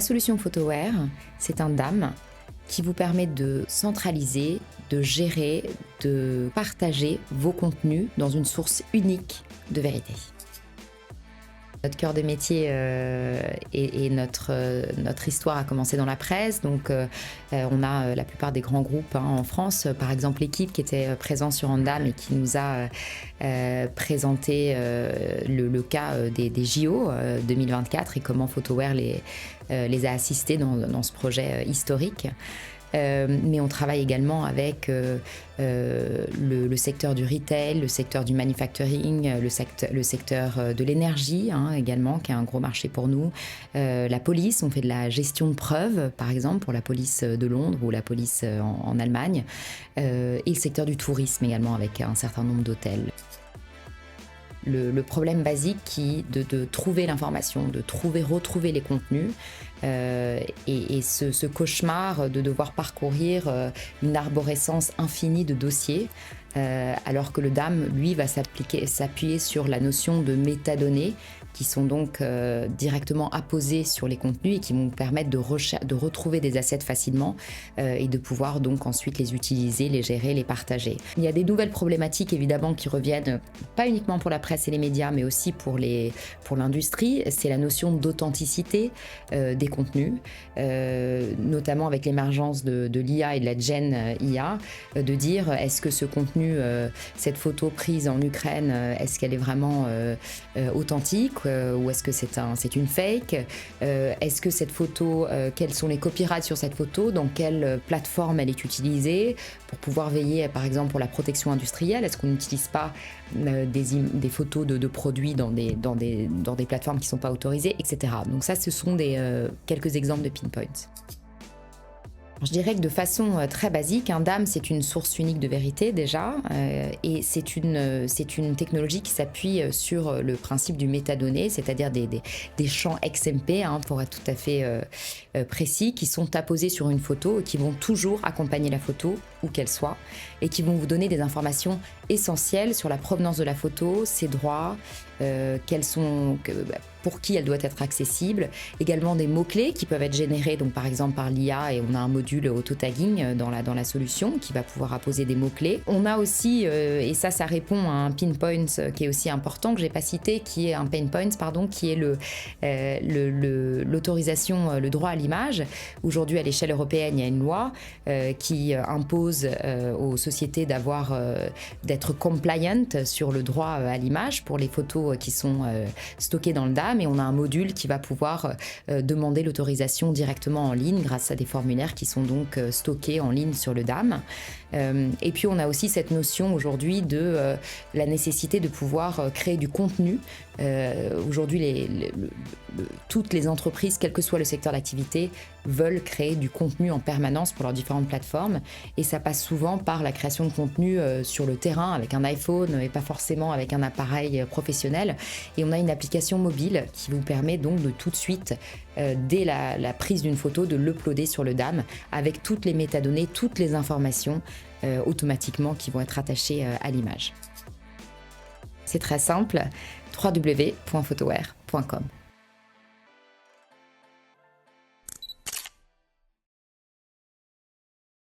La solution Photoware, c'est un DAM qui vous permet de centraliser, de gérer, de partager vos contenus dans une source unique de vérité. Notre cœur de métier et notre histoire a commencé dans la presse. Donc, on a la plupart des grands groupes en France. Par exemple, l'équipe qui était présent sur Andam et qui nous a présenté le cas des JO 2024 et comment Photoware les a assistés dans ce projet historique. Mais on travaille également avec le secteur du retail, le secteur du manufacturing, le secteur de l'énergie également, qui est un gros marché pour nous. La police, on fait de la gestion de preuves, par exemple, pour la police de Londres ou la police en Allemagne. Et le secteur du tourisme également, avec un certain nombre d'hôtels. Le problème basique de trouver l'information, de retrouver les contenus et ce cauchemar de devoir parcourir une arborescence infinie de dossiers, alors que le DAM, lui, va s'appuyer sur la notion de métadonnées qui sont donc directement apposées sur les contenus et qui vont permettre de retrouver des assets facilement et de pouvoir donc ensuite les utiliser, les gérer, les partager. Il y a des nouvelles problématiques évidemment qui reviennent, pas uniquement pour la presse et les médias, mais aussi pour l'industrie. C'est la notion d'authenticité des contenus, notamment avec l'émergence de l'IA et de la Gen IA, de dire est-ce que ce contenu, cette photo prise en Ukraine, est-ce qu'elle est vraiment authentique ou est-ce que c'est une fake? Est-ce que cette photo, quels sont les copyrights sur cette photo? Dans quelle plateforme elle est utilisée? Pour pouvoir veiller par exemple pour la protection industrielle, est-ce qu'on n'utilise pas des photos de produits dans des plateformes qui ne sont pas autorisées, etc. Donc ça, ce sont quelques exemples de pinpoints. Je dirais que de façon très basique, un DAM, c'est une source unique de vérité déjà, et c'est une technologie qui s'appuie sur le principe du métadonnées, c'est-à-dire des champs XMP, pour être tout à fait précis, qui sont apposés sur une photo et qui vont toujours accompagner la photo, où qu'elle soit, et qui vont vous donner des informations essentielles sur la provenance de la photo, ses droits, pour qui elle doit être accessible, également des mots-clés qui peuvent être générés donc par exemple par l'IA, et on a un module auto-tagging dans la solution qui va pouvoir apposer des mots-clés. On a aussi, et ça répond à un pinpoint qui est aussi important, que j'ai pas cité, qui est un pain point, qui est l'autorisation, le droit à l'image. Aujourd'hui, à l'échelle européenne, il y a une loi qui impose aux sociétés d'être compliant sur le droit à l'image pour les photos qui sont stockées dans le DAM, et on a un module qui va pouvoir demander l'autorisation directement en ligne grâce à des formulaires qui sont donc stockés en ligne sur le DAM. Et puis on a aussi cette notion aujourd'hui de la nécessité de pouvoir créer du contenu. Aujourd'hui, toutes les entreprises, quel que soit le secteur d'activité, veulent créer du contenu en permanence pour leurs différentes plateformes, et ça passe souvent par la création de contenu sur le terrain avec un iPhone et pas forcément avec un appareil professionnel. Et on a une application mobile qui vous permet donc de tout de suite, dès la prise d'une photo, de l'uploader sur le DAM avec toutes les métadonnées, toutes les informations automatiquement qui vont être attachées à l'image. C'est très simple, www.photoware.com.